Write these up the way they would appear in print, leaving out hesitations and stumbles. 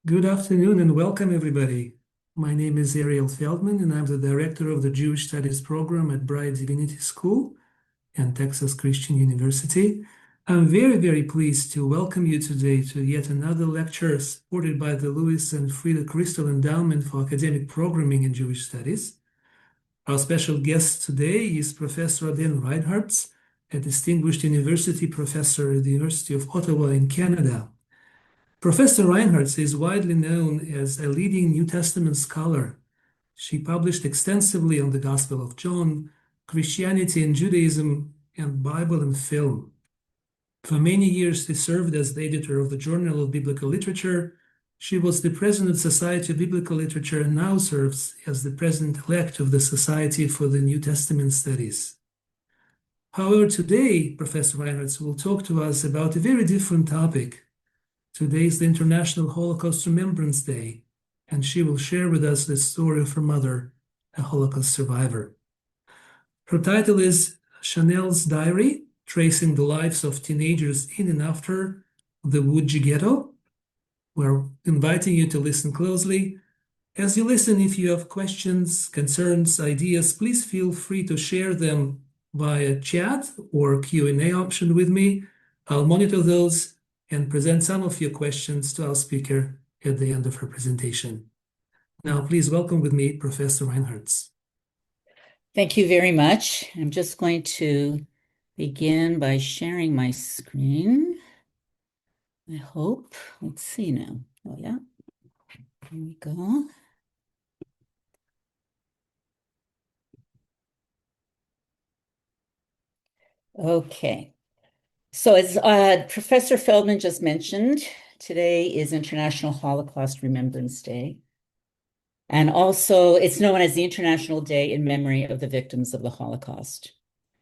Good afternoon and welcome, everybody. My name is Ariel Feldman, and I'm the director of the Jewish Studies program at Brite Divinity School and Texas Christian University. I'm very, very pleased to welcome you today to yet another lecture supported by the Louis and Frieda Cristol Endowment for Academic Programming in Jewish Studies. Our special guest today is Professor Adele Reinhartz, a distinguished university professor at the University of Ottawa in Canada. Professor Reinhartz is widely known as a leading New Testament scholar. She published extensively on the Gospel of John, Christianity and Judaism, and Bible and film. For many years, she served as the editor of the Journal of Biblical Literature. She was the president of the Society of Biblical Literature and now serves as the president-elect of the Society for the New Testament Studies. However, today, Professor Reinhartz will talk to us about a very different topic. Today is the International Holocaust Remembrance Day, and she will share with us the story of her mother, a Holocaust survivor. Her title is Chanele's Diary, Tracing the Lives of Teenagers in and After the Lodz Ghetto. We're inviting you to listen closely. As you listen, if you have questions, concerns, ideas, please feel free to share them via chat or Q&A option with me. I'll monitor those and present some of your questions to our speaker at the end of her presentation. Now, please welcome with me Professor Reinhartz. Thank you very much. I'm just going to begin by sharing my screen. I hope. Let's see now. Oh, yeah. Here we go. Okay. So as Professor Feldman just mentioned, today is International Holocaust Remembrance Day. And also, it's known as the International Day in Memory of the Victims of the Holocaust.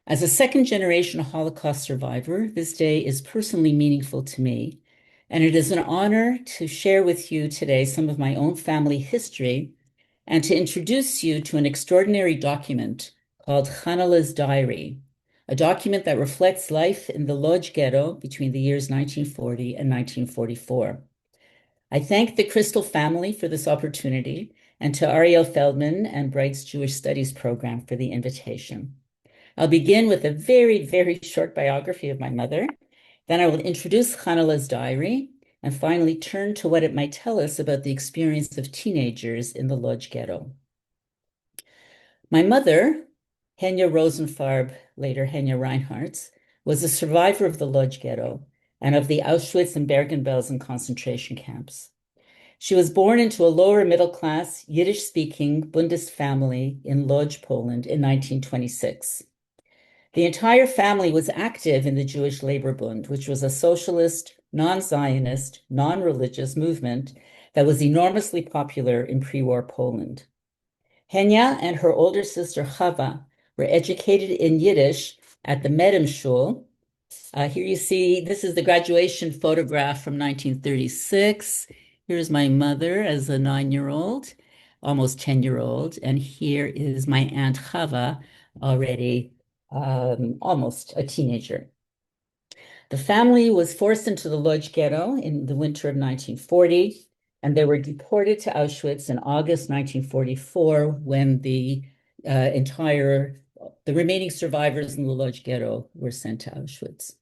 As a second-generation Holocaust survivor, this day is personally meaningful to me, and it is an honor to share with you today some of my own family history and to introduce you to an extraordinary document called Chanele's Diary, a document that reflects life in the Lodz Ghetto between the years 1940 and 1944. I thank the Cristol family for this opportunity and to Ariel Feldman and Brite's Jewish Studies program for the invitation. I'll begin with a very, very short biography of my mother. Then I will introduce Chanele's diary and finally turn to what it might tell us about the experience of teenagers in the Lodz Ghetto. My mother, Henya Rosenfarb, later Henya Reinhartz, was a survivor of the Lodz Ghetto and of the Auschwitz and Bergen-Belsen concentration camps. She was born into a lower middle-class, Yiddish-speaking Bundist family in Lodz, Poland in 1926. The entire family was active in the Jewish Labor Bund, which was a socialist, non-Zionist, non-religious movement that was enormously popular in pre-war Poland. Henya and her older sister Chava were educated in Yiddish at the Medem Shul. Here you see, this is the graduation photograph from 1936. Here's my mother as a 9-year-old, almost 10-year-old. And here is my Aunt Chava, already almost a teenager. The family was forced into the Lodz Ghetto in the winter of 1940, and they were deported to Auschwitz in August 1944 when the remaining survivors in the Lodz Ghetto were sent to Auschwitz.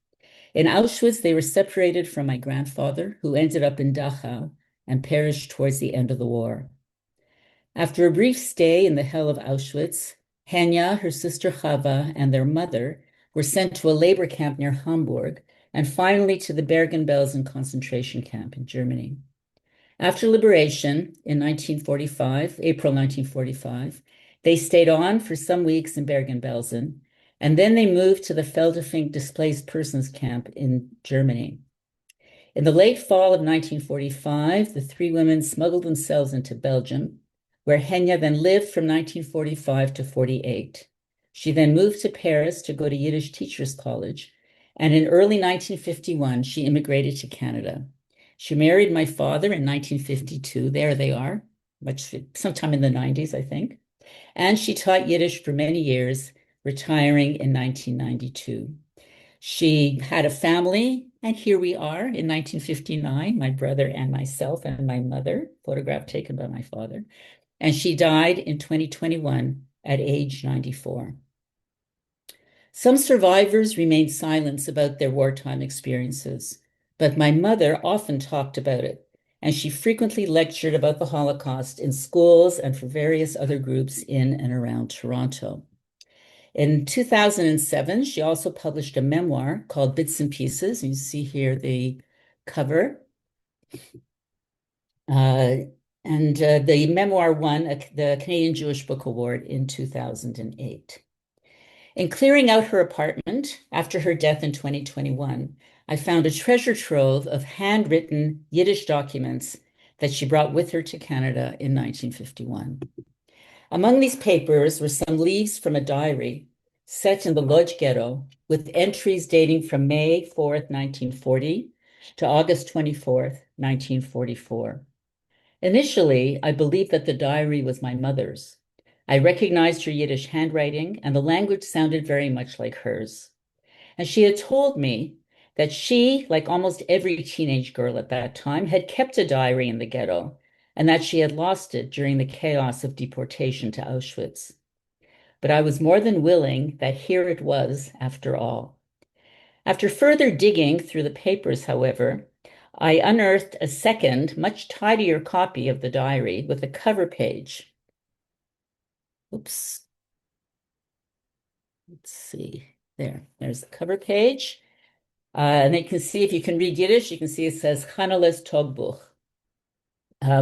In Auschwitz, they were separated from my grandfather, who ended up in Dachau and perished towards the end of the war. After a brief stay in the hell of Auschwitz, Henya, her sister Chava, and their mother were sent to a labor camp near Hamburg and finally to the Bergen-Belsen concentration camp in Germany. After liberation in April 1945, they stayed on for some weeks in Bergen-Belsen, and then they moved to the Feldafing displaced persons camp in Germany. In the late fall of 1945, the three women smuggled themselves into Belgium, where Henya then lived from 1945 to 48. She then moved to Paris to go to Yiddish Teachers College, and in early 1951, she immigrated to Canada. She married my father in 1952. There they are, sometime in the 90s, I think. And she taught Yiddish for many years, retiring in 1992. She had a family And here we are in 1959, my brother and myself and my mother, photograph taken by my father. And she died in 2021 at age 94. Some survivors remained silent about their wartime experiences, but my mother often talked about it, and she frequently lectured about the Holocaust in schools and for various other groups in and around Toronto. In 2007, she also published a memoir called Bits and Pieces. You see here the cover. The memoir won the Canadian Jewish Book Award in 2008. In clearing out her apartment after her death in 2021, I found a treasure trove of handwritten Yiddish documents that she brought with her to Canada in 1951. Among these papers were some leaves from a diary set in the Lodz Ghetto with entries dating from May 4th, 1940 to August 24th, 1944. Initially, I believed that the diary was my mother's. I recognized her Yiddish handwriting, and the language sounded very much like hers. And she had told me that she, like almost every teenage girl at that time, had kept a diary in the ghetto, and that she had lost it during the chaos of deportation to Auschwitz. But I was more than willing that here it was, after all. After further digging through the papers, however, I unearthed a second, much tidier copy of the diary with a cover page. Oops. Let's see. There's the cover page. And you can see, if you can read Yiddish, you can see it says Chanele's Togbuch,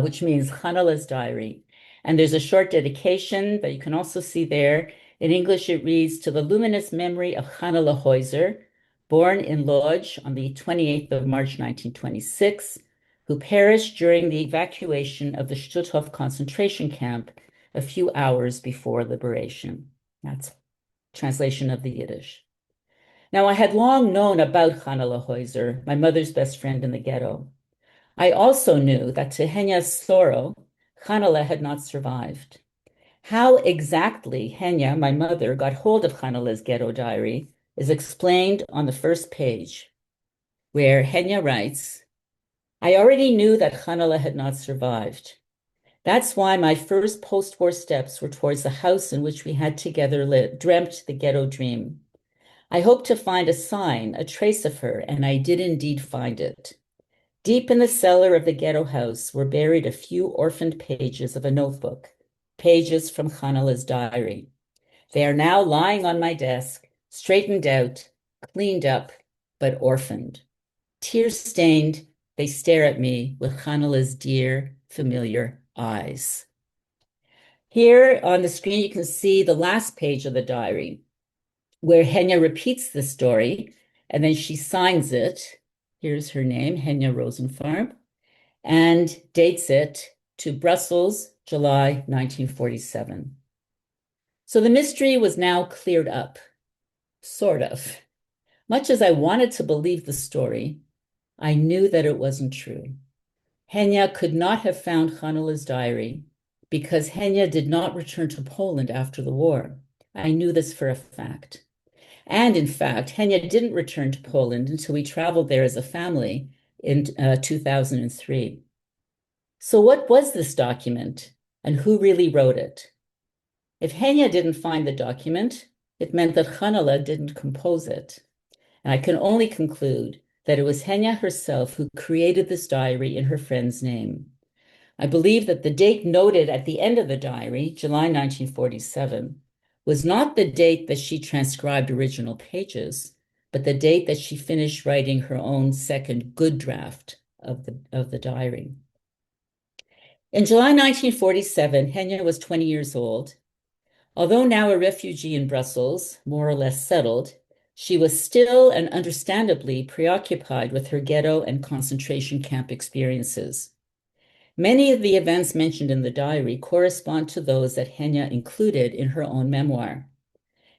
which means Chanele's diary. And there's a short dedication that you can also see there. In English, it reads, "To the luminous memory of Chanele Heuser, born in Lodz on the 28th of March, 1926, who perished during the evacuation of the Stutthof concentration camp a few hours before liberation." That's translation of the Yiddish. Now, I had long known about Chanele Heuser, my mother's best friend in the ghetto. I also knew that to Henya's sorrow, Chanele had not survived. How exactly Henya, my mother, got hold of Chanele's ghetto diary is explained on the first page, where Henya writes, "I already knew that Chanele had not survived. That's why my first post-war steps were towards the house in which we had together dreamt the ghetto dream. I hoped to find a sign, a trace of her, and I did indeed find it. Deep in the cellar of the ghetto house were buried a few orphaned pages of a notebook, pages from Chanele's diary. They are now lying on my desk, straightened out, cleaned up, but orphaned. Tear-stained, they stare at me with Chanele's dear, familiar eyes." Here on the screen, you can see the last page of the diary, where Henya repeats the story, and then she signs it. Here's her name, Henya Rosenfarb, and dates it to Brussels, July 1947. So the mystery was now cleared up, sort of. Much as I wanted to believe the story, I knew that it wasn't true. Henya could not have found Chanele's diary because Henya did not return to Poland after the war. I knew this for a fact. And in fact, Henya didn't return to Poland until we traveled there as a family in 2003. So what was this document, and who really wrote it? If Henya didn't find the document, it meant that Chanele didn't compose it. And I can only conclude that it was Henya herself who created this diary in her friend's name. I believe that the date noted at the end of the diary, July 1947, was not the date that she transcribed original pages, but the date that she finished writing her own second good draft of the diary. In July 1947, Henya was 20 years old. Although now a refugee in Brussels, more or less settled, she was still and understandably preoccupied with her ghetto and concentration camp experiences. Many of the events mentioned in the diary correspond to those that Henya included in her own memoir.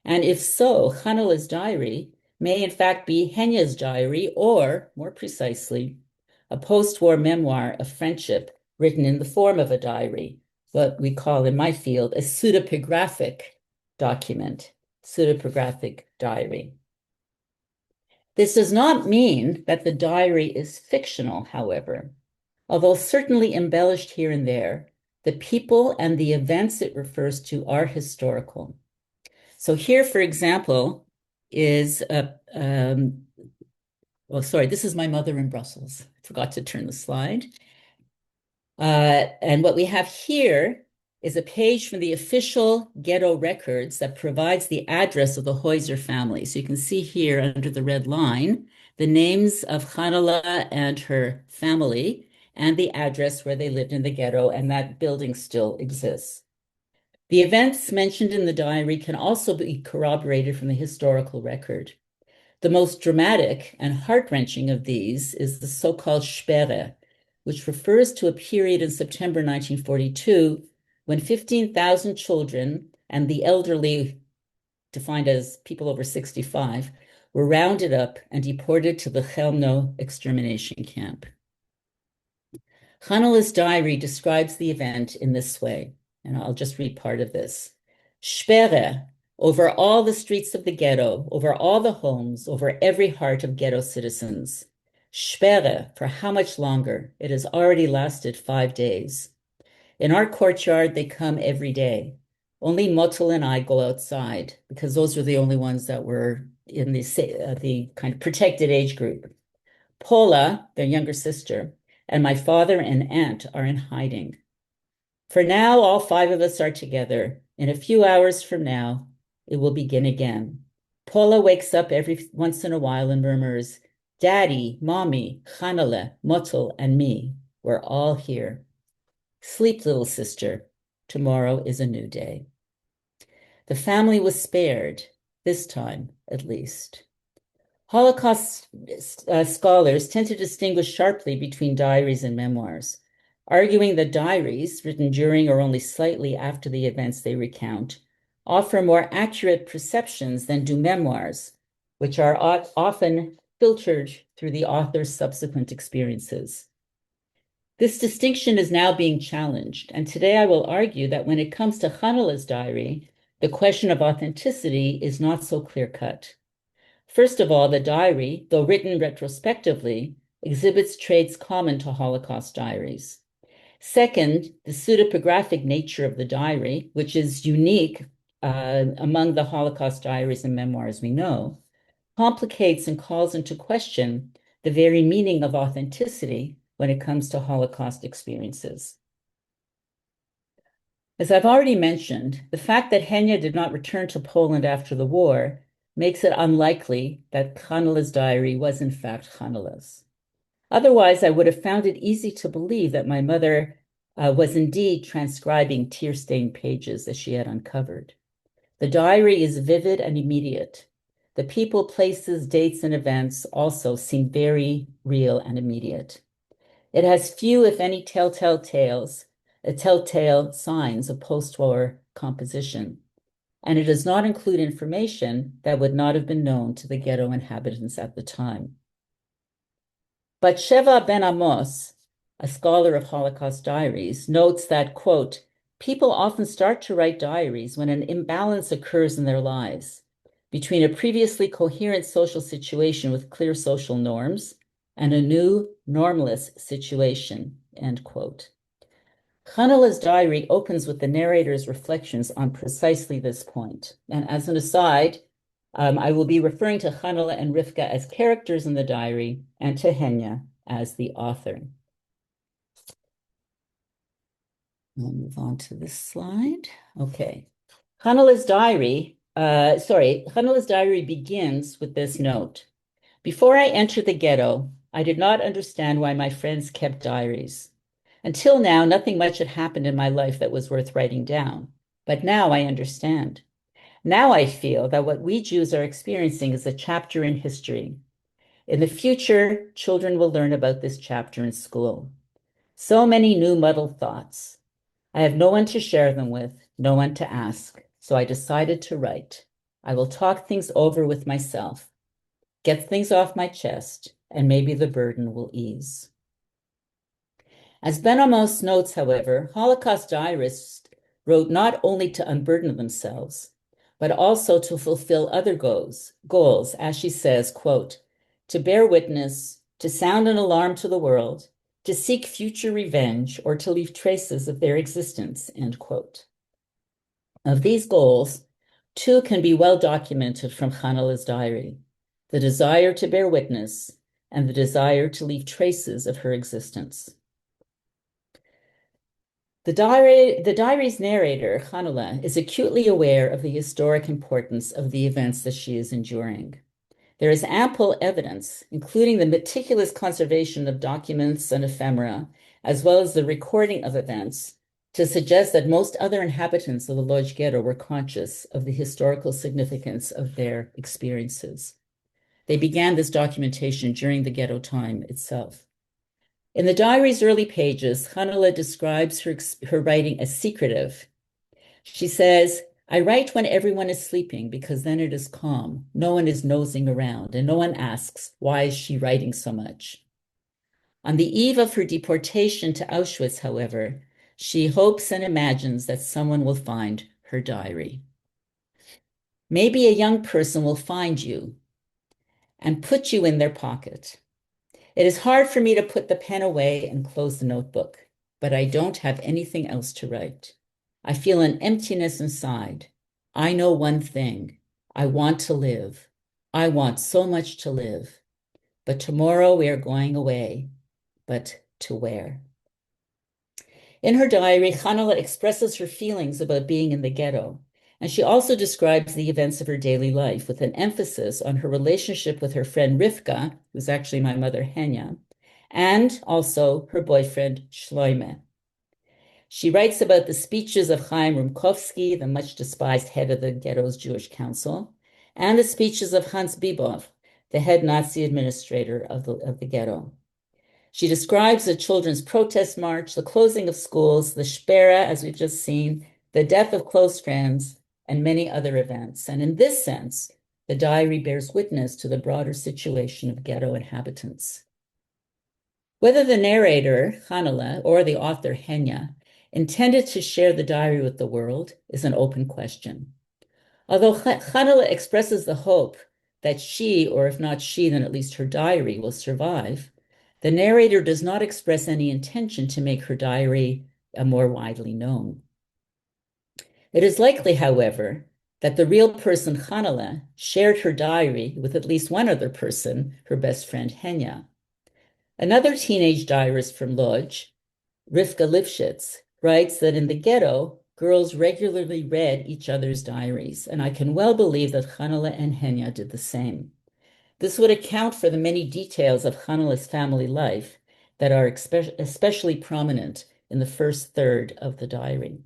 And if so, Chanele's diary may in fact be Henya's diary, or, more precisely, a post-war memoir of friendship written in the form of a diary, what we call in my field a pseudepigraphic document, pseudepigraphic diary. This does not mean that the diary is fictional, however. Although certainly embellished here and there, the people and the events it refers to are historical. So here, for example, is this is my mother in Brussels. I forgot to turn the slide. And what we have here is a page from the official ghetto records that provides the address of the Heuser family. So you can see here under the red line, the names of Chanele and her family and the address where they lived in the ghetto, and that building still exists. The events mentioned in the diary can also be corroborated from the historical record. The most dramatic and heart-wrenching of these is the so-called Sperre, which refers to a period in September 1942 when 15,000 children and the elderly, defined as people over 65, were rounded up and deported to the Chelmno extermination camp. Chanele's diary describes the event in this way, and I'll just read part of this. Sperre, over all the streets of the ghetto, over all the homes, over every heart of ghetto citizens. Sperre, for how much longer? It has already lasted 5 days. In our courtyard, they come every day. Only Motel and I go outside because those were the only ones that were in the kind of protected age group. Paula, their younger sister, and my father and aunt are in hiding. For now, all 5 of us are together. In a few hours from now, it will begin again. Paula wakes up every once in a while and murmurs, Daddy, Mommy, Chanele, Motel, and me, we're all here. Sleep, little sister. Tomorrow is a new day. The family was spared, this time at least. Holocaust scholars tend to distinguish sharply between diaries and memoirs, arguing that diaries, written during or only slightly after the events they recount, offer more accurate perceptions than do memoirs, which are often filtered through the author's subsequent experiences. This distinction is now being challenged, and today I will argue that when it comes to Chanele's diary, the question of authenticity is not so clear-cut. First of all, the diary, though written retrospectively, exhibits traits common to Holocaust diaries. Second, the pseudepigraphic nature of the diary, which is unique among the Holocaust diaries and memoirs we know, complicates and calls into question the very meaning of authenticity when it comes to Holocaust experiences. As I've already mentioned, the fact that Henya did not return to Poland after the war makes it unlikely that Chanele's diary was in fact Chanele's. Otherwise, I would have found it easy to believe that my mother was indeed transcribing tear-stained pages that she had uncovered. The diary is vivid and immediate. The people, places, dates, and events also seem very real and immediate. It has few, if any, telltale signs of post-war composition, and it does not include information that would not have been known to the ghetto inhabitants at the time. But Sheva Ben Amos, a scholar of Holocaust diaries, notes that, quote, people often start to write diaries when an imbalance occurs in their lives between a previously coherent social situation with clear social norms and a new normalist situation, end quote. Chanele's diary opens with the narrator's reflections on precisely this point. And as an aside, I will be referring to Chanele and Rivka as characters in the diary and to Henya as the author. We'll move on to this slide. Okay. Chanele's diary begins with this note. Before I entered the ghetto, I did not understand why my friends kept diaries. Until now, nothing much had happened in my life that was worth writing down. But now I understand. Now I feel that what we Jews are experiencing is a chapter in history. In the future, children will learn about this chapter in school. So many new muddled thoughts. I have no one to share them with, no one to ask, so I decided to write. I will talk things over with myself, get things off my chest, and maybe the burden will ease. As Ben Amos notes, however, Holocaust diarists wrote not only to unburden themselves, but also to fulfill other goals, as she says, quote, to bear witness, to sound an alarm to the world, to seek future revenge, or to leave traces of their existence, end quote. Of these goals, two can be well documented from Chanele's diary: the desire to bear witness and the desire to leave traces of her existence. The diary's narrator, Chanele, is acutely aware of the historic importance of the events that she is enduring. There is ample evidence, including the meticulous conservation of documents and ephemera, as well as the recording of events, to suggest that most other inhabitants of the Lodz Ghetto were conscious of the historical significance of their experiences. They began this documentation during the ghetto time itself. In the diary's early pages, Chanele describes her writing as secretive. She says, "I write when everyone is sleeping because then it is calm. No one is nosing around and no one asks, why is she writing so much?" On the eve of her deportation to Auschwitz, however, she hopes and imagines that someone will find her diary. Maybe a young person will find you and put you in their pocket. It is hard for me to put the pen away and close the notebook, but I don't have anything else to write. I feel an emptiness inside. I know one thing. I want to live. I want so much to live. But tomorrow we are going away. But to where? In her diary, Chanele expresses her feelings about being in the ghetto, and she also describes the events of her daily life with an emphasis on her relationship with her friend Rivka, who's actually my mother Henya, and also her boyfriend Shloime. She writes about the speeches of Chaim Rumkovsky, the much despised head of the ghetto's Jewish council, and the speeches of Hans Bibov, the head Nazi administrator of the ghetto. She describes the children's protest march, the closing of schools, the Sperre, as we've just seen, the death of close friends, and many other events. And in this sense, the diary bears witness to the broader situation of ghetto inhabitants. Whether the narrator, Chanele, or the author, Henya, intended to share the diary with the world is an open question. Although Chanele expresses the hope that she, or if not she, then at least her diary, will survive, the narrator does not express any intention to make her diary more widely known. It is likely, however, that the real person, Chanele, shared her diary with at least one other person, her best friend, Henya. Another teenage diarist from Lodz, Rivka Lifshitz, writes that in the ghetto, girls regularly read each other's diaries, and I can well believe that Chanele and Henya did the same. This would account for the many details of Chanele's family life that are especially prominent in the first third of the diary.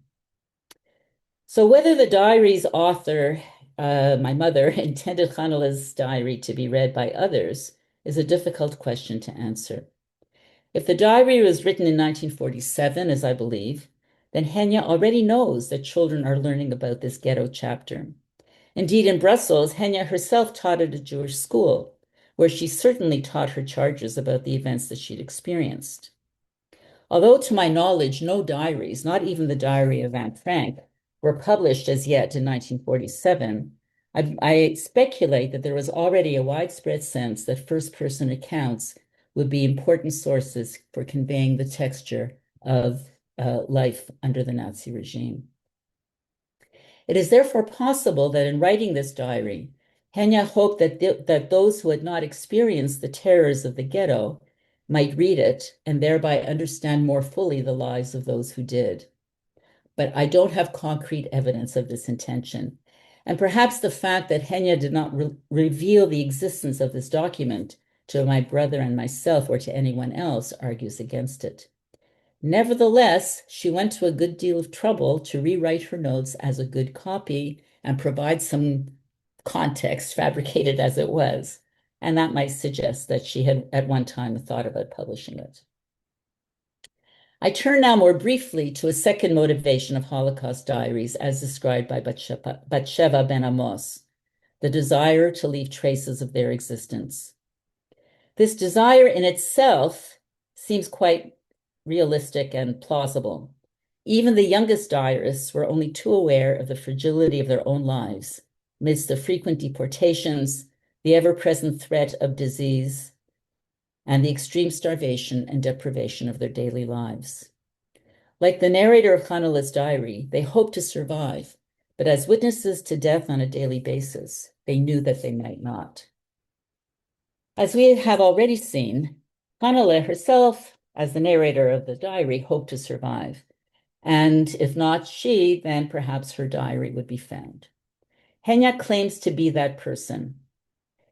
So whether the diary's author, my mother, intended Chanele's diary to be read by others is a difficult question to answer. If the diary was written in 1947, as I believe, then Henya already knows that children are learning about this ghetto chapter. Indeed, in Brussels, Henya herself taught at a Jewish school, where she certainly taught her charges about the events that she'd experienced. Although, to my knowledge, no diaries, not even the diary of Anne Frank, were published as yet in 1947, I speculate that there was already a widespread sense that first-person accounts would be important sources for conveying the texture of life under the Nazi regime. It is therefore possible that in writing this diary, Henya hoped that those who had not experienced the terrors of the ghetto might read it and thereby understand more fully the lives of those who did. But I don't have concrete evidence of this intention. And perhaps the fact that Henya did not reveal the existence of this document to my brother and myself or to anyone else argues against it. Nevertheless, she went to a good deal of trouble to rewrite her notes as a good copy and provide some context, fabricated as it was. And that might suggest that she had at one time thought about publishing it. I turn now more briefly to a second motivation of Holocaust diaries as described by Batsheva Ben Amos, the desire to leave traces of their existence. This desire in itself seems quite realistic and plausible. Even the youngest diarists were only too aware of the fragility of their own lives amidst the frequent deportations, the ever-present threat of disease, and the extreme starvation and deprivation of their daily lives. Like the narrator of Chanele's diary, they hoped to survive, but as witnesses to death on a daily basis, they knew that they might not. As we have already seen, Chanele herself, as the narrator of the diary, hoped to survive. And if not she, then perhaps her diary would be found. Henya claims to be that person.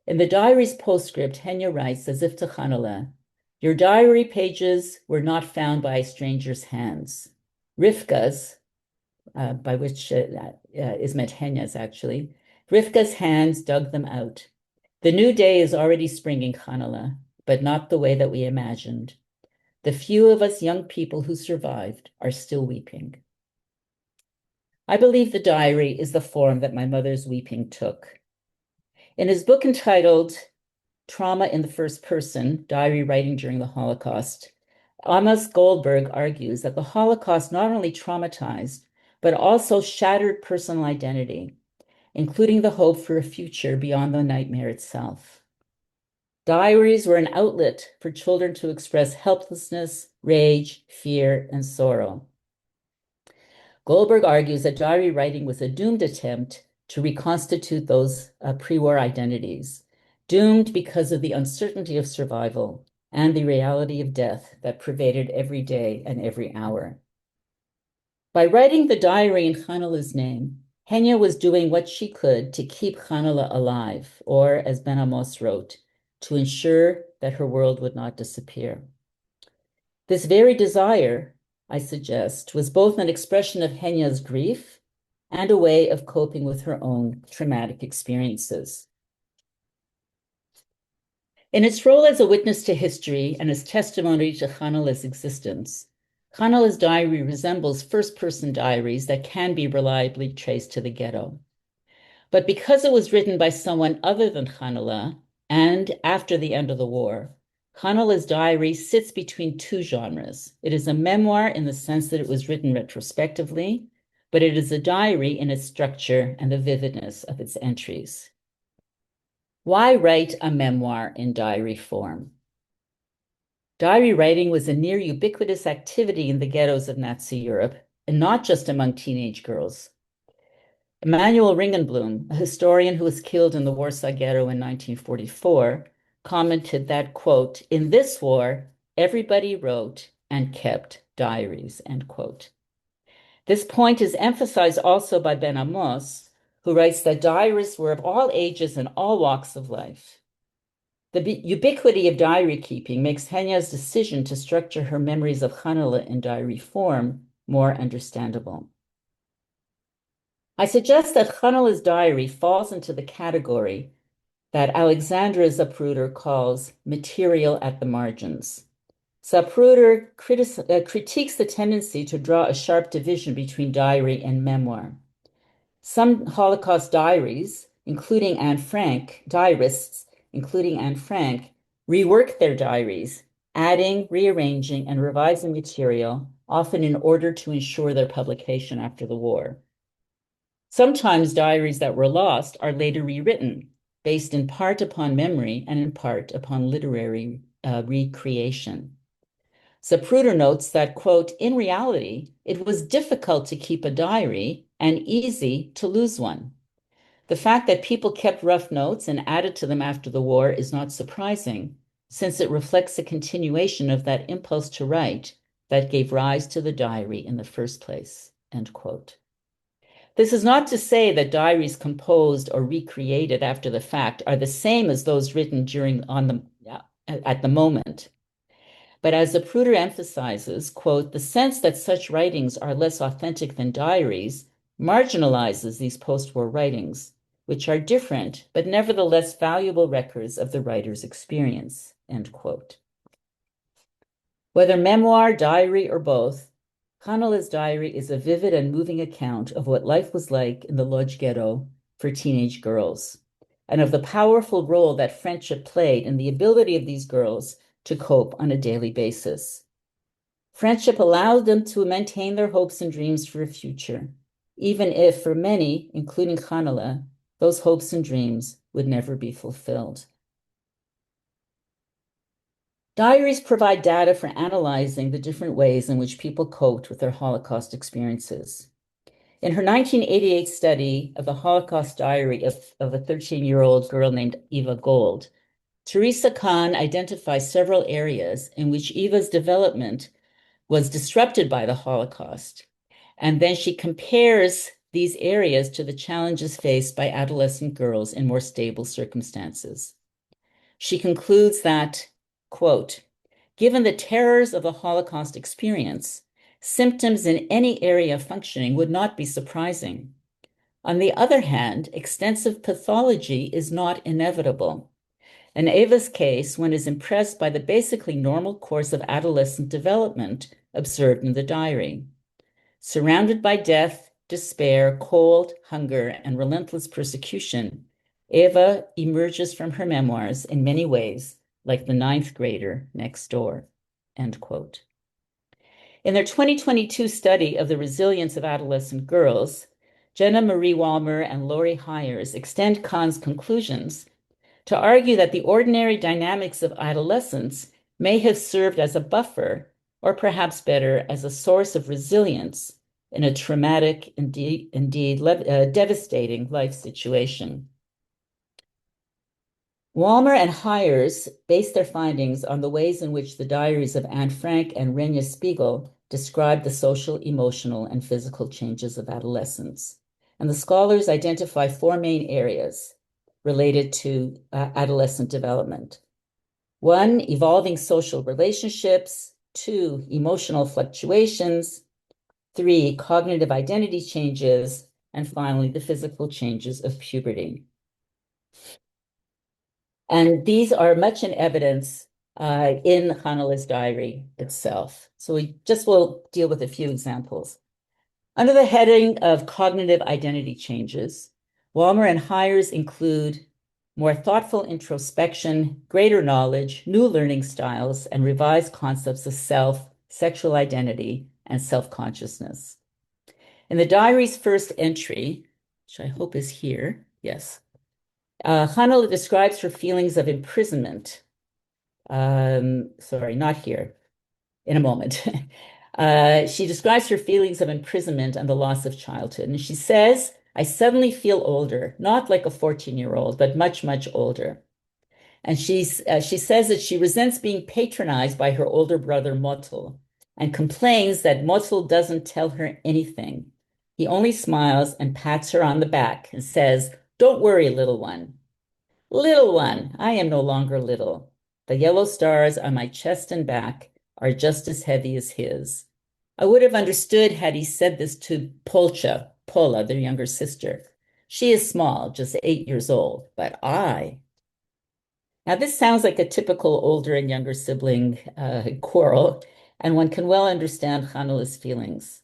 In the diary's postscript, Henya writes, as if to Chanele, "Your diary pages were not found by a stranger's hands. Rivka's," by which is meant Henya's actually, "Rivka's hands dug them out. The new day is already springing, Chanele, but not the way that we imagined. The few of us young people who survived are still weeping." I believe the diary is the form that my mother's weeping took. In his book entitled Trauma in the First Person, Diary Writing During the Holocaust, Amos Goldberg argues that the Holocaust not only traumatized, but also shattered personal identity, including the hope for a future beyond the nightmare itself. Diaries were an outlet for children to express helplessness, rage, fear, and sorrow. Goldberg argues that diary writing was a doomed attempt to reconstitute those pre-war identities, doomed because of the uncertainty of survival and the reality of death that pervaded every day and every hour. By writing the diary in Chanele's name, Henya was doing what she could to keep Chanele alive, or, as Ben Amos wrote, to ensure that her world would not disappear. This very desire, I suggest, was both an expression of Henya's grief and a way of coping with her own traumatic experiences. In its role as a witness to history and as testimony to Chanele's existence, Chanele's diary resembles first-person diaries that can be reliably traced to the ghetto. But because it was written by someone other than Chanele, and after the end of the war, Chanele's diary sits between two genres. It is a memoir in the sense that it was written retrospectively, but it is a diary in its structure and the vividness of its entries. Why write a memoir in diary form? Diary writing was a near ubiquitous activity in the ghettos of Nazi Europe, and not just among teenage girls. Emanuel Ringenblum, a historian who was killed in the Warsaw Ghetto in 1944, commented that, quote, "In this war, everybody wrote and kept diaries," end quote. This point is emphasized also by Ben Amos, who writes that diarists were of all ages and all walks of life. The ubiquity of diary keeping makes Henya's decision to structure her memories of Chanele in diary form more understandable. I suggest that Chanele's diary falls into the category that Alexandra Zapruder calls material at the margins. Zapruder critiques the tendency to draw a sharp division between diary and memoir. Some Holocaust diarists, including Anne Frank, rework their diaries, adding, rearranging, and revising material, often in order to ensure their publication after the war. Sometimes diaries that were lost are later rewritten, based in part upon memory and in part upon literary recreation. Zapruder notes that, quote, "In reality, it was difficult to keep a diary and easy to lose one. The fact that people kept rough notes and added to them after the war is not surprising, since it reflects a continuation of that impulse to write that gave rise to the diary in the first place," end quote. This is not to say that diaries composed or recreated after the fact are the same as those written at the moment. But as Zapruder emphasizes, quote, "The sense that such writings are less authentic than diaries marginalizes these post-war writings, which are different, but nevertheless valuable records of the writer's experience," end quote. Whether memoir, diary, or both, Chanele's diary is a vivid and moving account of what life was like in the Lodz Ghetto for teenage girls, and of the powerful role that friendship played in the ability of these girls to cope on a daily basis. Friendship allowed them to maintain their hopes and dreams for a future, even if, for many, including Chanele, those hopes and dreams would never be fulfilled. Diaries provide data for analyzing the different ways in which people coped with their Holocaust experiences. In her 1988 study of the Holocaust diary of a 13-year-old girl named Eva Gold, Teresa Kahn identifies several areas in which Eva's development was disrupted by the Holocaust. And then she compares these areas to the challenges faced by adolescent girls in more stable circumstances. She concludes that, quote, given the terrors of the Holocaust experience, symptoms in any area of functioning would not be surprising. On the other hand, extensive pathology is not inevitable. In Eva's case, one is impressed by the basically normal course of adolescent development observed in the diary. Surrounded by death, despair, cold, hunger, and relentless persecution, Eva emerges from her memoirs in many ways like the ninth grader next door, end quote. In their 2022 study of the resilience of adolescent girls, Jenna Marie Walmer and Lori Hires extend Kahn's conclusions to argue that the ordinary dynamics of adolescence may have served as a buffer, or perhaps better, as a source of resilience in a traumatic, indeed devastating life situation. Walmer and Hires based their findings on the ways in which the diaries of Anne Frank and Renya Spiegel describe the social, emotional, and physical changes of adolescence. And the scholars identify four main areas related to adolescent development. One, evolving social relationships. Two, emotional fluctuations. Three, cognitive identity changes. And finally, the physical changes of puberty. And these are much in evidence in Chanele's diary itself. So we just will deal with a few examples. Under the heading of cognitive identity changes, Walmer and Hires include more thoughtful introspection, greater knowledge, new learning styles, and revised concepts of self, sexual identity, and self-consciousness. In the diary's first entry, which I hope is here, yes, Chanele describes her feelings of imprisonment. Sorry, not here, in a moment. She describes her feelings of imprisonment and the loss of childhood. And she says, I suddenly feel older, not like a 14-year-old, but much, much older. And she says that she resents being patronized by her older brother, Motul, and complains that Motul doesn't tell her anything. He only smiles and pats her on the back and says, don't worry, little one. Little one, I am no longer little. The yellow stars on my chest and back are just as heavy as his. I would have understood had he said this to Pola, their younger sister. She is small, just 8 years old, but I. Now, this sounds like a typical older and younger sibling quarrel, and one can well understand Chanele's feelings.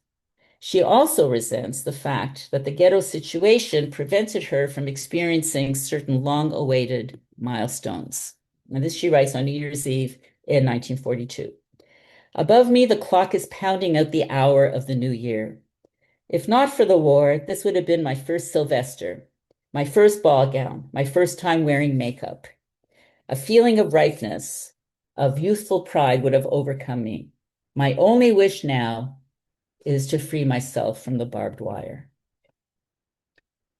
She also resents the fact that the ghetto situation prevented her from experiencing certain long-awaited milestones. And this she writes on New Year's Eve in 1942. Above me, the clock is pounding out the hour of the new year. If not for the war, this would have been my first Sylvester, my first ball gown, my first time wearing makeup. A feeling of ripeness, of youthful pride would have overcome me. My only wish now is to free myself from the barbed wire.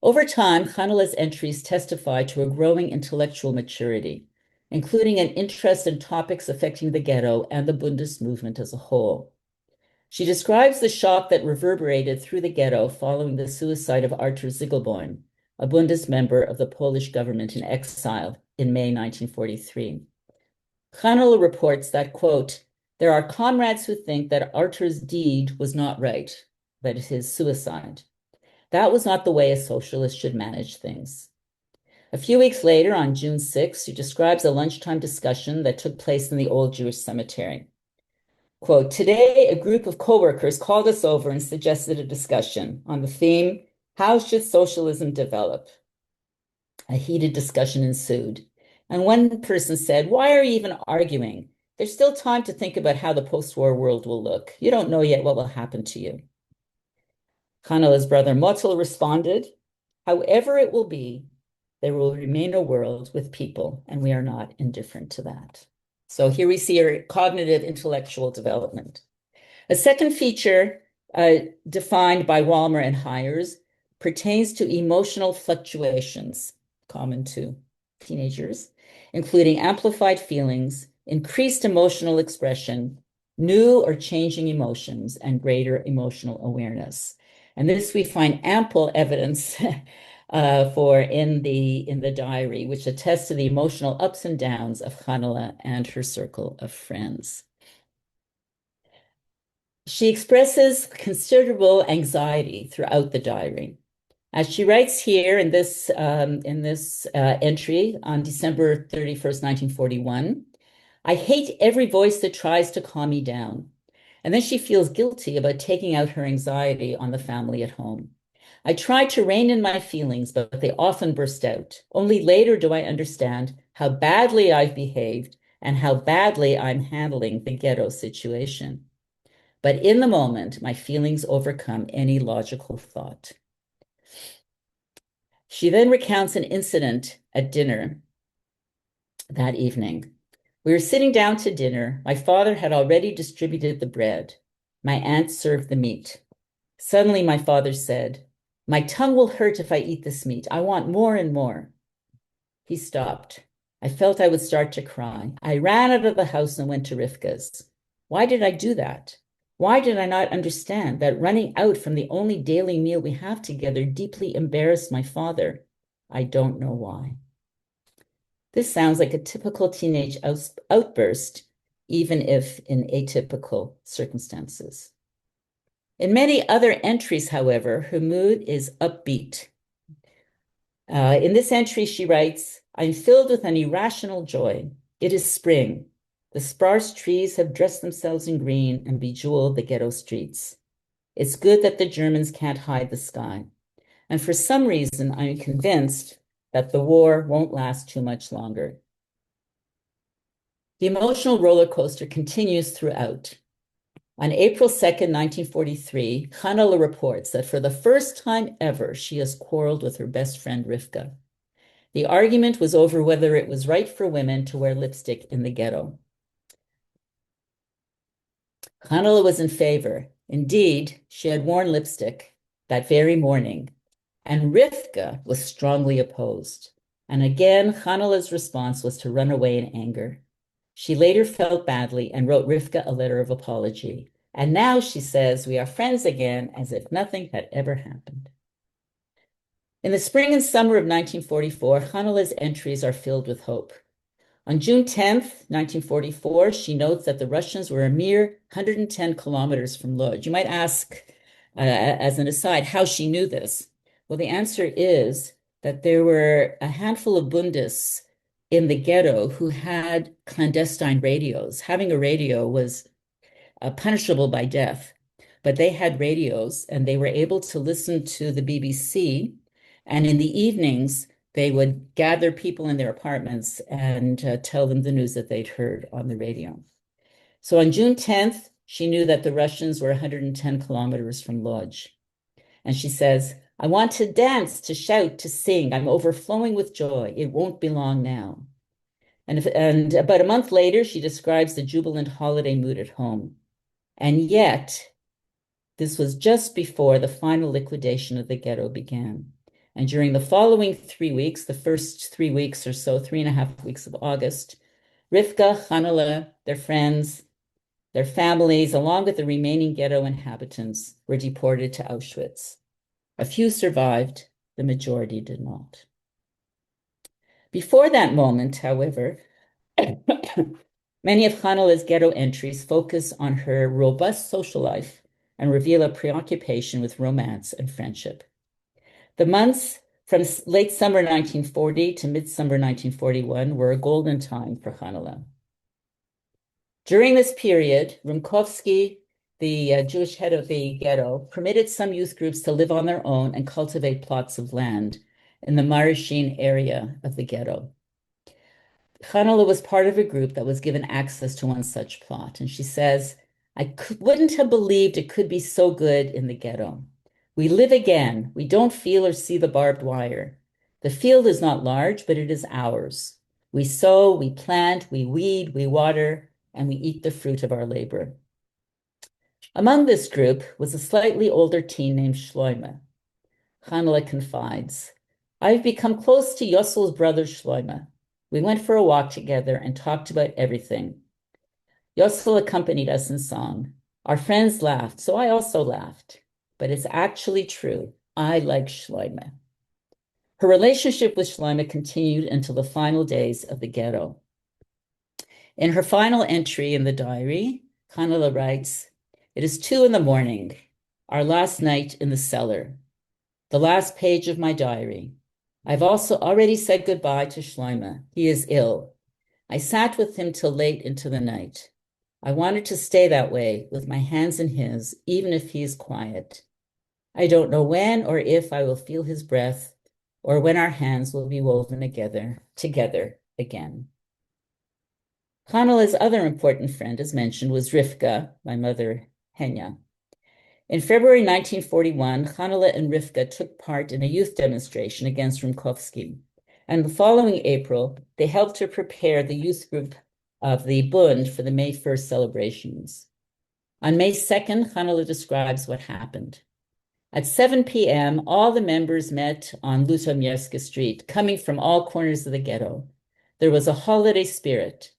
Over time, Chanele's entries testify to a growing intellectual maturity, including an interest in topics affecting the ghetto and the Bundist movement as a whole. She describes the shock that reverberated through the ghetto following the suicide of Artur Zygielbojm, a Bundist member of the Polish government in exile in May 1943. Chanele reports that, quote, there are comrades who think that Artur's deed was not right, that is his suicide. That was not the way a socialist should manage things. A few weeks later, on June 6, she describes a lunchtime discussion that took place in the old Jewish cemetery. Quote, today, a group of coworkers called us over and suggested a discussion on the theme, how should socialism develop? A heated discussion ensued. And one person said, why are you even arguing? There's still time to think about how the post-war world will look. You don't know yet what will happen to you. Chanele's brother Motul responded, However it will be, there will remain a world with people, and we are not indifferent to that. So here we see her cognitive intellectual development. A second feature defined by Walmer and Hires pertains to emotional fluctuations common to teenagers, including amplified feelings, increased emotional expression, new or changing emotions, and greater emotional awareness. And this we find ample evidence for in the diary, which attests to the emotional ups and downs of Chanele and her circle of friends. She expresses considerable anxiety throughout the diary. As she writes here in this entry on December 31st, 1941, I hate every voice that tries to calm me down. And then she feels guilty about taking out her anxiety on the family at home. I try to rein in my feelings, but they often burst out. Only later do I understand how badly I've behaved and how badly I'm handling the ghetto situation. But in the moment, my feelings overcome any logical thought. She then recounts an incident at dinner that evening. We were sitting down to dinner. My father had already distributed the bread. My aunt served the meat. Suddenly, my father said, "My tongue will hurt if I eat this meat. I want more and more." He stopped. I felt I would start to cry. I ran out of the house and went to Rivka's. Why did I do that? Why did I not understand that running out from the only daily meal we have together deeply embarrassed my father? I don't know why. This sounds like a typical teenage outburst, even if in atypical circumstances. In many other entries, however, her mood is upbeat. In this entry, she writes, I'm filled with an irrational joy. It is spring. The sparse trees have dressed themselves in green and bejeweled the ghetto streets. It's good that the Germans can't hide the sky. And for some reason, I'm convinced that the war won't last too much longer. The emotional roller coaster continues throughout. On April 2nd, 1943, Chanele reports that for the first time ever, she has quarreled with her best friend, Rivka. The argument was over whether it was right for women to wear lipstick in the ghetto. Chanele was in favor. Indeed, she had worn lipstick that very morning, and Rivka was strongly opposed. And again, Chanele's response was to run away in anger. She later felt badly and wrote Rivka a letter of apology. And now she says, we are friends again, as if nothing had ever happened. In the spring and summer of 1944, Chanele's entries are filled with hope. On June 10th, 1944, she notes that the Russians were a mere 110 kilometers from Lodz. You might ask, as an aside, how she knew this. Well, the answer is that there were a handful of Bundists in the ghetto who had clandestine radios. Having a radio was punishable by death, but they had radios and they were able to listen to the BBC. And in the evenings, they would gather people in their apartments and tell them the news that they'd heard on the radio. So on June 10th, she knew that the Russians were 110 kilometers from Lodz. And she says, I want to dance, to shout, to sing. I'm overflowing with joy. It won't be long now. And about a month later, she describes the jubilant holiday mood at home. And yet, this was just before the final liquidation of the ghetto began. And during the following 3 weeks, the first 3 weeks or so, 3.5 weeks of August, Rivka, Chanele, their friends, their families, along with the remaining ghetto inhabitants, were deported to Auschwitz. A few survived, the majority did not. Before that moment, however, many of Chanele's ghetto entries focus on her robust social life and reveal a preoccupation with romance and friendship. The months from late summer 1940 to midsummer 1941 were a golden time for Chanele. During this period, Rumkovsky, the Jewish head of the ghetto, permitted some youth groups to live on their own and cultivate plots of land in the Marishin area of the ghetto. Chanele was part of a group that was given access to one such plot, and she says, wouldn't have believed it could be so good in the ghetto. We live again. We don't feel or see the barbed wire. The field is not large, but it is ours. We sow, we plant, we weed, we water, and we eat the fruit of our labor. Among this group was a slightly older teen named Shloime. Chanele confides, I've become close to Yossel's brother Shloime. We went for a walk together and talked about everything. Yossel accompanied us in song. Our friends laughed, so I also laughed. But it's actually true. I like Shloime. Her relationship with Shloime continued until the final days of the ghetto. In her final entry in the diary, Chanele writes, it is 2 a.m, our last night in the cellar. The last page of my diary. I've also already said goodbye to Shloime. He is ill. I sat with him till late into the night. I wanted to stay that way with my hands in his, even if he is quiet. I don't know when or if I will feel his breath or when our hands will be woven together again. Chanele's other important friend, as mentioned, was Rivka, my mother, Henya. In February 1941, Chanele and Rivka took part in a youth demonstration against Rumkovsky. And the following April, they helped to prepare the youth group of the Bund for the May 1st celebrations. On May 2nd, Chanele describes what happened. At 7 p.m., all the members met on Lutomierska Street, coming from all corners of the ghetto. There was a holiday spirit.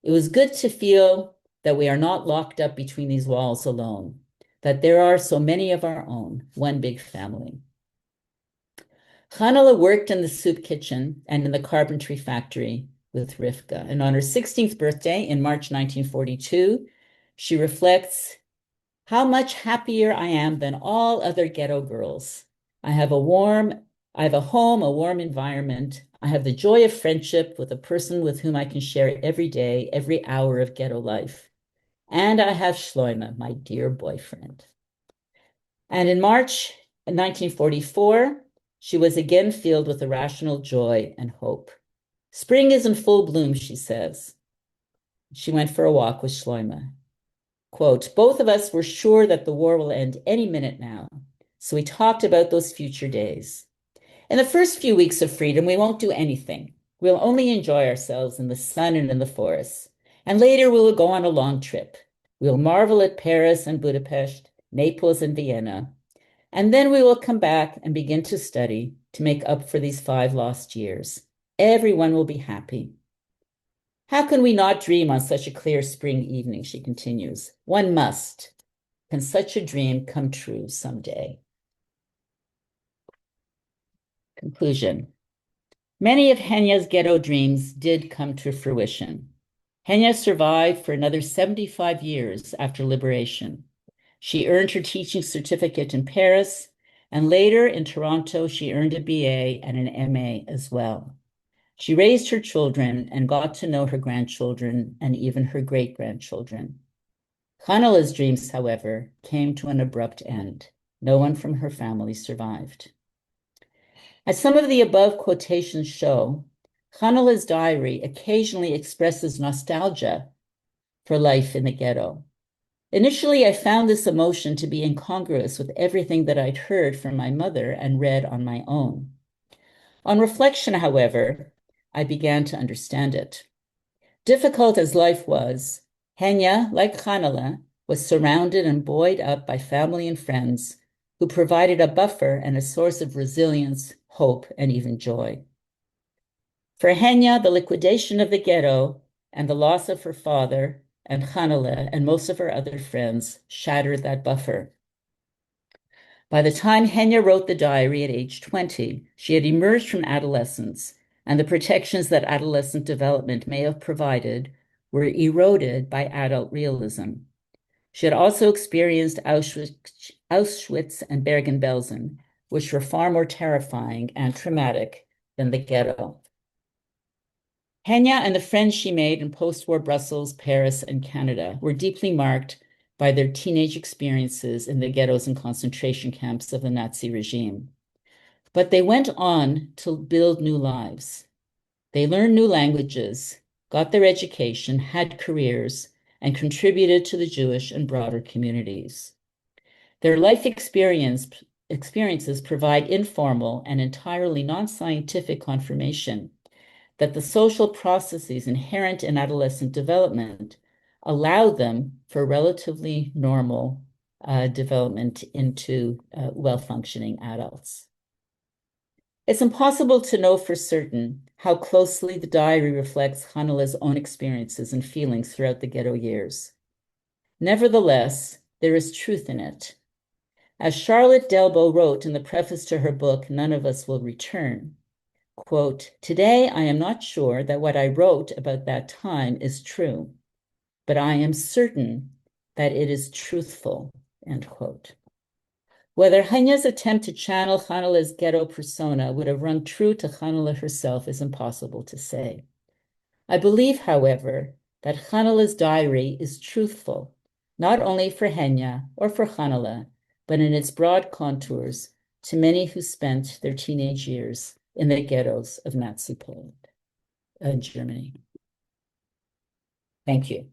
It was good to feel that we are not locked up between these walls alone, that there are so many of our own, one big family. Chanele worked in the soup kitchen and in the carpentry factory with Rivka. And on her 16th birthday in March 1942, she reflects, how much happier I am than all other ghetto girls. I have a home, a warm environment. I have the joy of friendship with a person with whom I can share every day, every hour of ghetto life. And I have Shloime, my dear boyfriend. And in March 1944, she was again filled with irrational joy and hope. Spring is in full bloom, she says. She went for a walk with Shloime. Quote, both of us were sure that the war will end any minute now. So we talked about those future days. In the first few weeks of freedom, we won't do anything. We'll only enjoy ourselves in the sun and in the forests. And later we will go on a long trip. We'll marvel at Paris and Budapest, Naples and Vienna. And then we will come back and begin to study to make up for these 5 lost years. Everyone will be happy. How can we not dream on such a clear spring evening, she continues. One must. Can such a dream come true someday? Conclusion. Many of Henya's ghetto dreams did come to fruition. Henya survived for another 75 years after liberation. She earned her teaching certificate in Paris, and later in Toronto, she earned a BA and an MA as well. She raised her children and got to know her grandchildren and even her great-grandchildren. Chanele's dreams, however, came to an abrupt end. No one from her family survived. As some of the above quotations show, Chanele's diary occasionally expresses nostalgia for life in the ghetto. Initially, I found this emotion to be incongruous with everything that I'd heard from my mother and read on my own. On reflection, however, I began to understand it. Difficult as life was, Henya, like Chanele, was surrounded and buoyed up by family and friends who provided a buffer and a source of resilience, hope, and even joy. For Henya, the liquidation of the ghetto and the loss of her father and Chanele and most of her other friends shattered that buffer. By the time Henya wrote the diary at age 20, she had emerged from adolescence, and the protections that adolescent development may have provided were eroded by adult realism. She had also experienced Auschwitz and Bergen-Belsen, which were far more terrifying and traumatic than the ghetto. Henya and the friends she made in post-war Brussels, Paris, and Canada were deeply marked by their teenage experiences in the ghettos and concentration camps of the Nazi regime. But they went on to build new lives. They learned new languages, got their education, had careers, and contributed to the Jewish and broader communities. Their life experience experiences provide informal and entirely non-scientific confirmation that the social processes inherent in adolescent development allow them for relatively normal development into well-functioning adults. It's impossible to know for certain how closely the diary reflects Chanele's own experiences and feelings throughout the ghetto years. Nevertheless, there is truth in it. As Charlotte Delbo wrote in the preface to her book, None of Us Will Return, quote, "Today I am not sure that what I wrote about that time is true, but I am certain that it is truthful," end quote. Whether Henya's attempt to channel Chanele's ghetto persona would have rung true to Chanele herself is impossible to say. I believe, however, that Chanele's diary is truthful, not only for Henya or for Chanele, but in its broad contours to many who spent their teenage years in the ghettos of Nazi Poland and Germany. Thank you.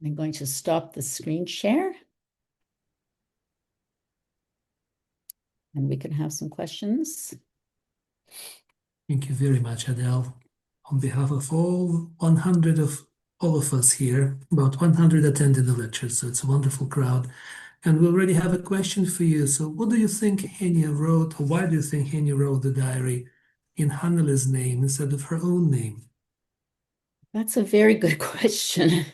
I'm going to stop the screen share. And we can have some questions. Thank you very much, Adele. On behalf of all 100 of all of us here, about 100 attended the lecture, so it's a wonderful crowd. And we already have a question for you. So what do you think Henya wrote, or why do you think Henya wrote the diary in Chanele's name instead of her own name? That's a very good question.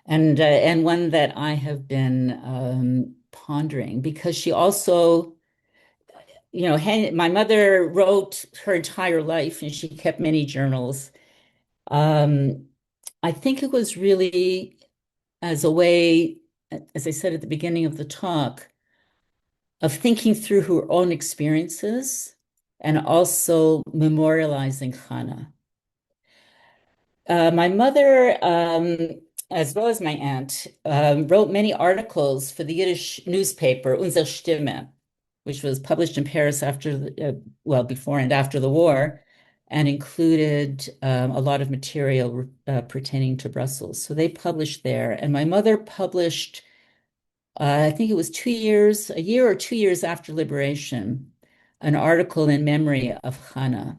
And one that I have been pondering, because she also, my mother wrote her entire life and she kept many journals. I think it was really as a way, as I said at the beginning of the talk, of thinking through her own experiences and also memorializing Chana. My mother, as well as my aunt, wrote many articles for the Yiddish newspaper Unsere Stimme, which was published in Paris before and after the war, and included a lot of material pertaining to Brussels. So they published there. And my mother published, I think it was a year or 2 years after liberation, an article in memory of Chana.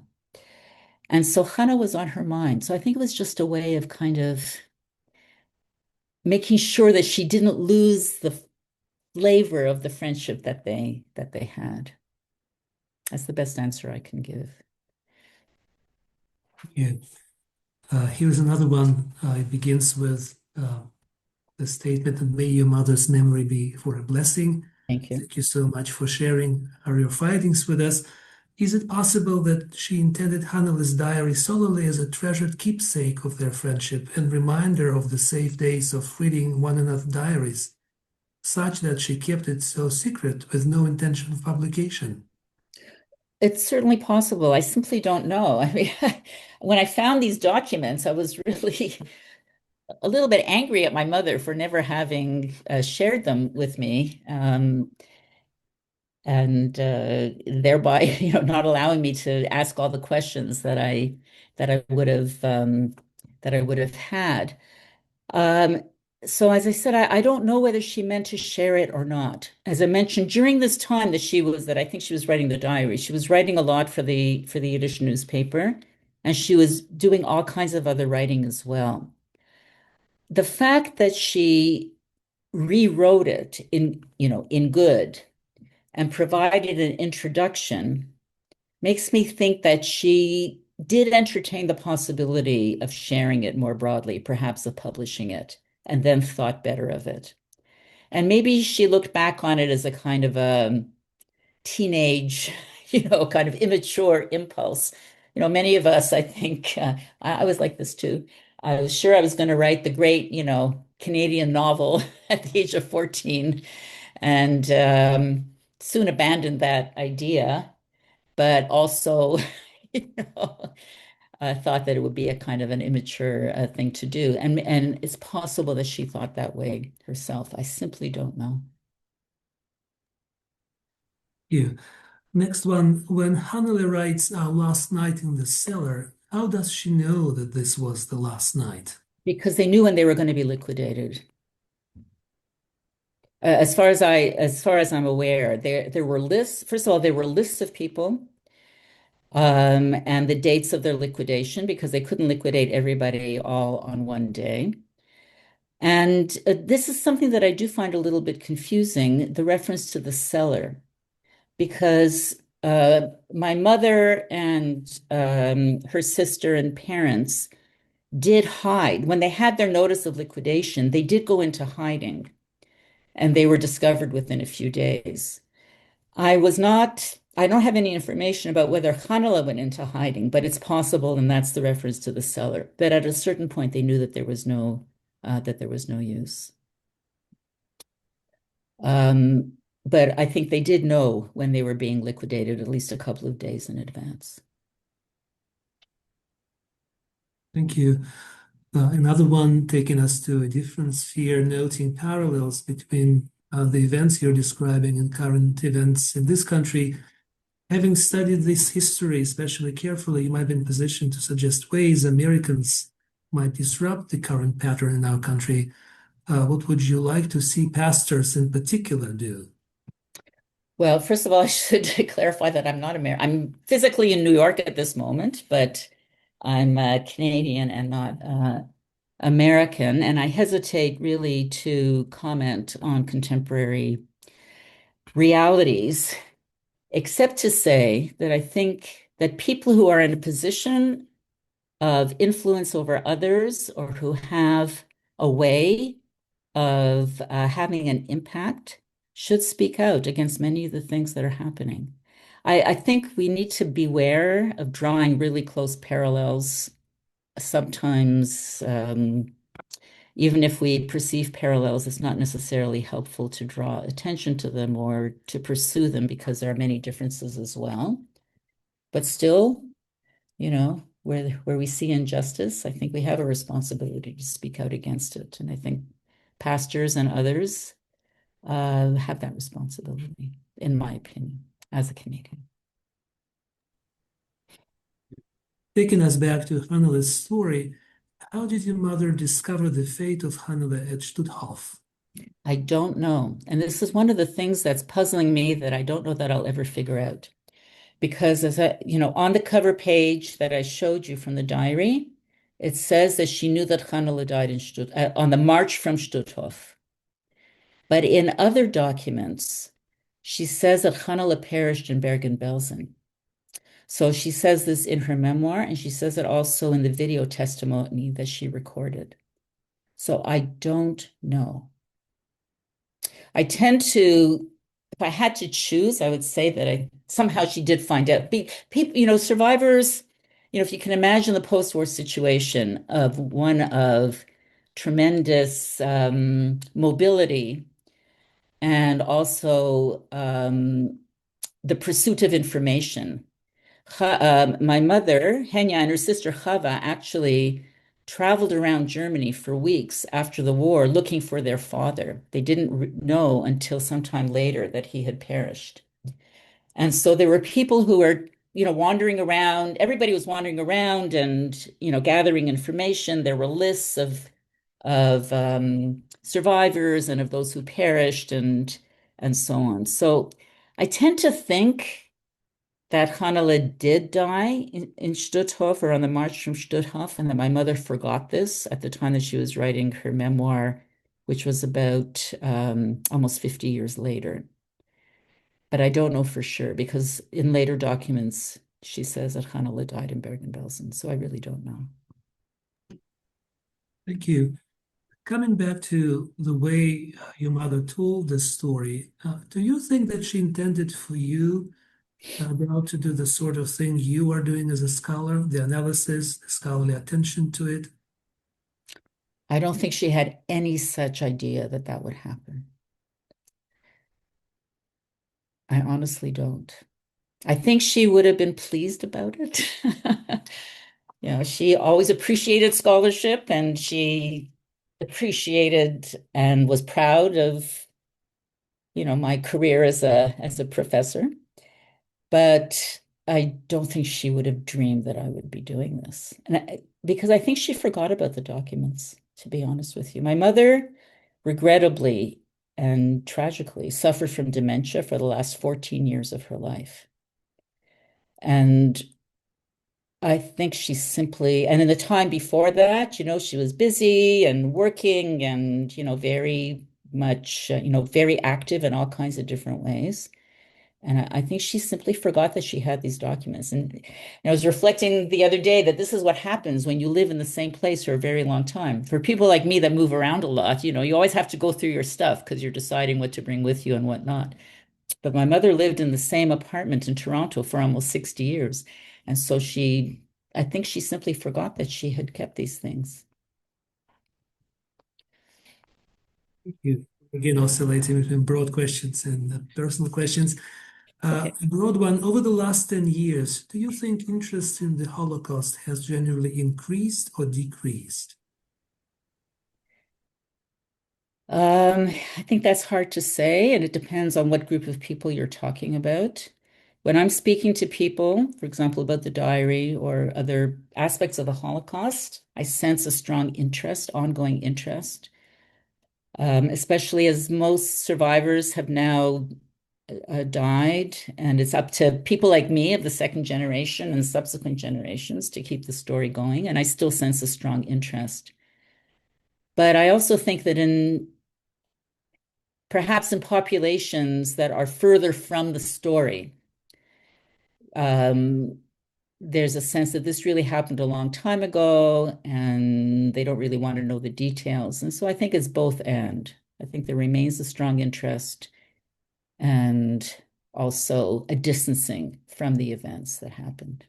And so Chana was on her mind. So I think it was just a way of kind of making sure that she didn't lose the flavor of the friendship that they had. That's the best answer I can give. Yeah. Here's another one. It begins with the statement that may your mother's memory be for a blessing. Thank you. Thank you so much for sharing your findings with us. Is it possible that she intended Chanele's diary solely as a treasured keepsake of their friendship and reminder of the safe days of reading one another's diaries, such that she kept it so secret with no intention of publication? It's certainly possible. I simply don't know. I mean, when I found these documents, I was really a little bit angry at my mother for never having shared them with me. And thereby, not allowing me to ask all the questions that I would have had. So as I said, I don't know whether she meant to share it or not. As I mentioned, during this time that I think she was writing the diary, she was writing a lot for the Yiddish newspaper, and she was doing all kinds of other writing as well. The fact that she rewrote it in good and provided an introduction makes me think that she did entertain the possibility of sharing it more broadly, perhaps of publishing it, and then thought better of it. And maybe she looked back on it as a kind of a teenage, kind of immature impulse. Many of us, I think, I was like this too. I was sure I was going to write the great, Canadian novel at the age of 14, and soon abandoned that idea, but also, thought that it would be a kind of an immature thing to do. And it's possible that she thought that way herself. I simply don't know. Yeah. Next one. When Chanele writes last night in the cellar, how does she know that this was the last night? Because they knew when they were going to be liquidated. as far as I'm aware, there were lists. First of all, there were lists of people, and the dates of their liquidation because they couldn't liquidate everybody all on one day. And this is something that I do find a little bit confusing, the reference to the cellar, because my mother and her sister and parents did hide. When they had their notice of liquidation, they did go into hiding and they were discovered within a few days. I don't have any information about whether Chanele went into hiding, but it's possible, and that's the reference to the cellar, that at a certain point they knew that there was no use. But I think they did know when they were being liquidated at least a couple of days in advance. Thank you. Another one taking us to a different sphere, noting parallels between the events you're describing and current events in this country. Having studied this history especially carefully, you might be in position to suggest ways Americans might disrupt the current pattern in our country. What would you like to see pastors in particular do? Well, first of all, I should clarify that I'm not American. I'm physically in New York at this moment, but I'm Canadian and not American. And I hesitate really to comment on contemporary realities, except to say that I think that people who are in a position of influence over others or who have a way of having an impact should speak out against many of the things that are happening. I think we need to beware of drawing really close parallels. Sometimes, even if we perceive parallels, it's not necessarily helpful to draw attention to them or to pursue them because there are many differences as well. But still, where we see injustice, I think we have a responsibility to speak out against it. And I think pastors and others have that responsibility, in my opinion, as a Canadian. Taking us back to Chanele's story, how did your mother discover the fate of Chanele at Stutthof? I don't know. And this is one of the things that's puzzling me that I don't know that I'll ever figure out. Because on the cover page that I showed you from the diary, it says that she knew that Chanele died on the march from Stutthof. But in other documents, she says that Chanele perished in Bergen-Belsen. So she says this in her memoir, and she says it also in the video testimony that she recorded. So I don't know. I tend to, if I had to choose, I would say that somehow she did find out. People, survivors, if you can imagine the post-war situation of one of tremendous mobility and also the pursuit of information. My mother, Henya, and her sister Chava actually traveled around Germany for weeks after the war looking for their father. They didn't know until sometime later that he had perished. And so there were people who were, wandering around. Everybody was wandering around and, gathering information. There were lists of survivors and of those who perished and so on. So I tend to think that Chanele did die in Stutthof or on the march from Stutthof, and that my mother forgot this at the time that she was writing her memoir, which was about almost 50 years later. But I don't know for sure because in later documents, she says that Chanele died in Bergen-Belsen. So I really don't know. Thank you. Coming back to the way your mother told the story, do you think that she intended for you now to do the sort of thing you are doing as a scholar, the analysis, the scholarly attention to it? I don't think she had any such idea that that would happen. I honestly don't. I think she would have been pleased about it. She always appreciated scholarship and she appreciated and was proud of, my career as a professor. But I don't think she would have dreamed that I would be doing this. Because I think she forgot about the documents, to be honest with you. My mother, regrettably, and tragically suffered from dementia for the last 14 years of her life. And I think she simply, and in the time before that, she was busy and working and, very much, very active in all kinds of different ways. And I think she simply forgot that she had these documents. And I was reflecting the other day that this is what happens when you live in the same place for a very long time. For people like me that move around a lot, you always have to go through your stuff because you're deciding what to bring with you and what not. But my mother lived in the same apartment in Toronto for almost 60 years. And so I think she simply forgot that she had kept these things. Thank you. Again, oscillating between broad questions and personal questions. Okay. A broad one, over the last 10 years, do you think interest in the Holocaust has generally increased or decreased? I think that's hard to say, and it depends on what group of people you're talking about. When I'm speaking to people, for example, about the diary or other aspects of the Holocaust, I sense a strong interest, ongoing interest, especially as most survivors have now died, and it's up to people like me of the second generation and subsequent generations to keep the story going, and I still sense a strong interest. But I also think that perhaps in populations that are further from the story, um, there's a sense that this really happened a long time ago and they don't really want to know the details. And so I think it's both and. I think there remains a strong interest and also a distancing from the events that happened.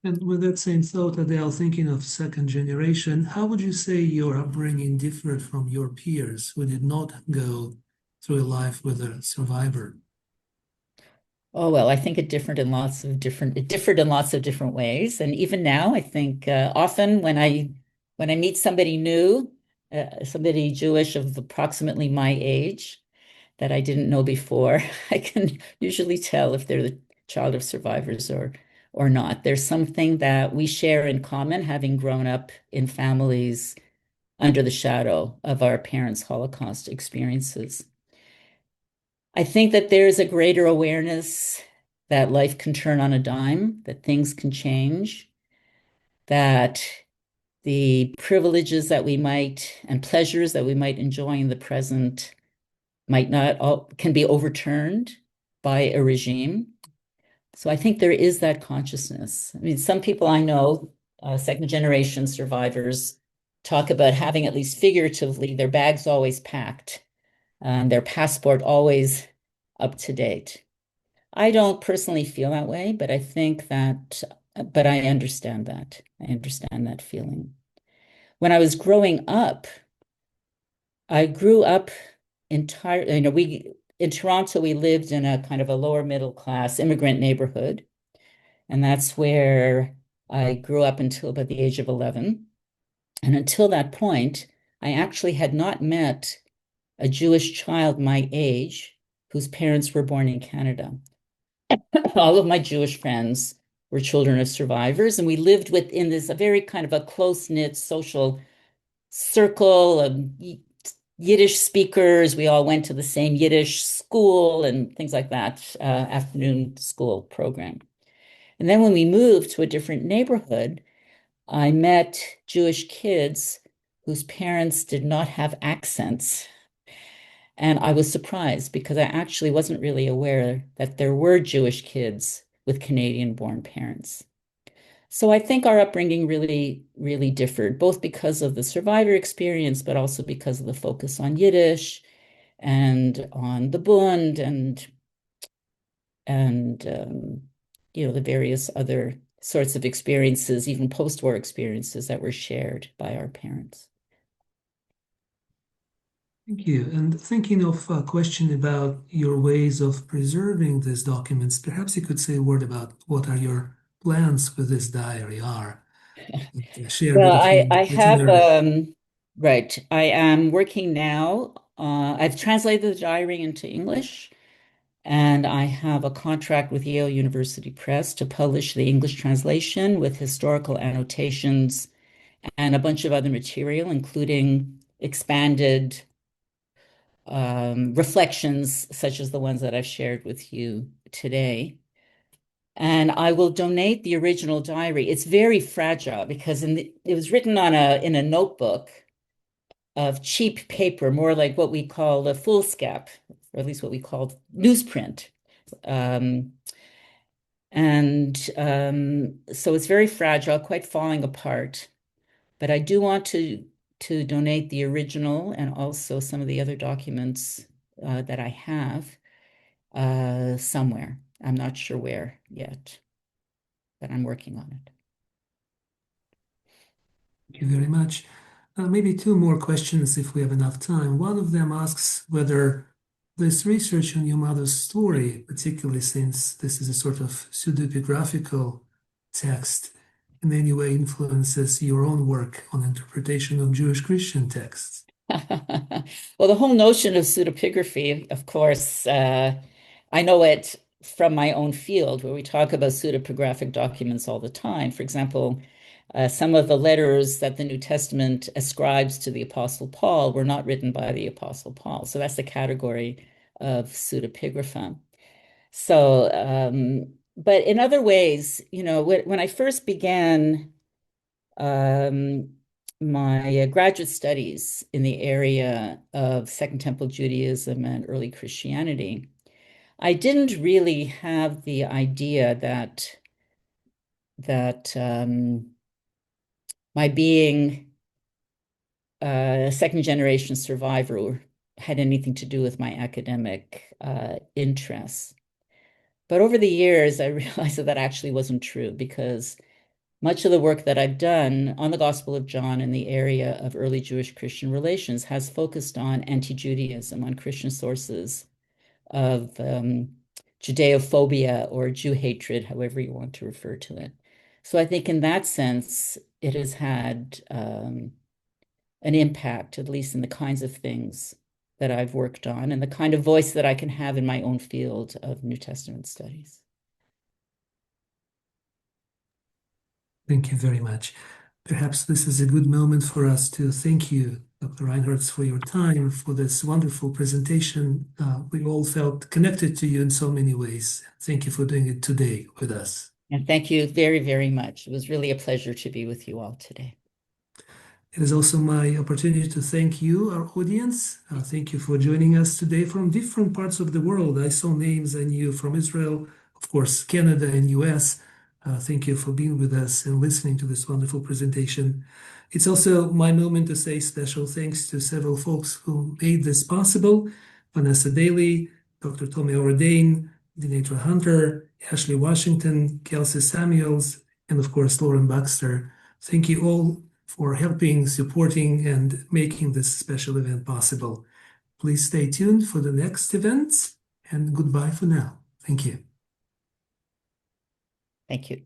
And with that same thought, Adele, thinking of second generation, how would you say your upbringing differed from your peers who did not go through a life with a survivor? Oh, well, I think it differed in lots of different ways. And even now, I think often when I meet somebody new, somebody Jewish of approximately my age that I didn't know before, I can usually tell if they're the child of survivors or not. There's something that we share in common, having grown up in families under the shadow of our parents' Holocaust experiences. I think that there's a greater awareness that life can turn on a dime, that things can change, that the privileges that we might and pleasures that we might enjoy in the present might not all can be overturned by a regime. So I think there is that consciousness. I mean, some people I know, second generation survivors, talk about having at least figuratively their bags always packed, their passport always up to date. I don't personally feel that way, but but I understand that. I understand that feeling. When I was growing up, I grew up in Toronto, we lived in a kind of a lower middle class immigrant neighborhood. And that's where I grew up until about the age of 11. And until that point, I actually had not met a Jewish child my age whose parents were born in Canada. All of my Jewish friends were children of survivors, and we lived within this a very kind of a close-knit social circle of Yiddish speakers. We all went to the same Yiddish school and things like that, afternoon school program. And then when we moved to a different neighborhood, I met Jewish kids whose parents did not have accents. And I was surprised because I actually wasn't really aware that there were Jewish kids with Canadian-born parents. So I think our upbringing really, really differed, both because of the survivor experience, but also because of the focus on Yiddish and on the Bund and the various other sorts of experiences, even post-war experiences that were shared by our parents. Thank you. And thinking of a question about your ways of preserving these documents, perhaps you could say a word about what are your plans with this diary are. Share a Well, bit of your I have itinerary. right. I am working now. I've translated the diary into English, and I have a contract with Yale University Press to publish the English translation with historical annotations and a bunch of other material, including expanded reflections such as the ones that I've shared with you today. And I will donate the original diary. It's very fragile because it was written in a notebook of cheap paper, more like what we call a foolscap, or at least what we call newsprint. So it's very fragile, quite falling apart. But I do want to donate the original and also some of the other documents that I have somewhere. I'm not sure where yet, but I'm working on it. Thank you very much. Maybe two more questions if we have enough time. One of them asks whether this research on your mother's story, particularly since this is a sort of pseudepigraphical text, in any way influences your own work on interpretation of Jewish Christian texts. Well, the whole notion of pseudepigraphy, of course, I know it from my own field where we talk about pseudepigraphic documents all the time. For example, some of the letters that the New Testament ascribes to the Apostle Paul were not written by the Apostle Paul. So that's the category of pseudepigrapha. So, but in other ways, when I first began my graduate studies in the area of Second Temple Judaism and early Christianity, I didn't really have the idea that my being a second generation survivor had anything to do with my academic interests. But over the years, I realized that actually wasn't true because much of the work that I've done on the Gospel of John in the area of early Jewish-Christian relations has focused on anti-Judaism, on Christian sources of Judeophobia or Jew hatred, however you want to refer to it. So I think in that sense, it has had an impact, at least in the kinds of things that I've worked on and the kind of voice that I can have in my own field of New Testament studies. Thank you very much. Perhaps this is a good moment for us to thank you, Dr. Reinhartz, for your time, for this wonderful presentation. We all felt connected to you in so many ways. Thank you for doing it today with us. And thank you very, very much. It was really a pleasure to be with you all today. It is also my opportunity to thank you, our audience. Thank you for joining us today from different parts of the world. I saw names I knew from Israel, of course, Canada and US. Thank you for being with us and listening to this wonderful presentation. It's also my moment to say special thanks to several folks who made this possible. Vanessa Daly, Dr. Tommy Ordain, Dinatra Hunter, Ashley Washington, Kelsey Samuels, and of course, Lauren Baxter. Thank you all for helping, supporting, and making this special event possible. Please stay tuned for the next events, and goodbye for now. Thank you. Thank you.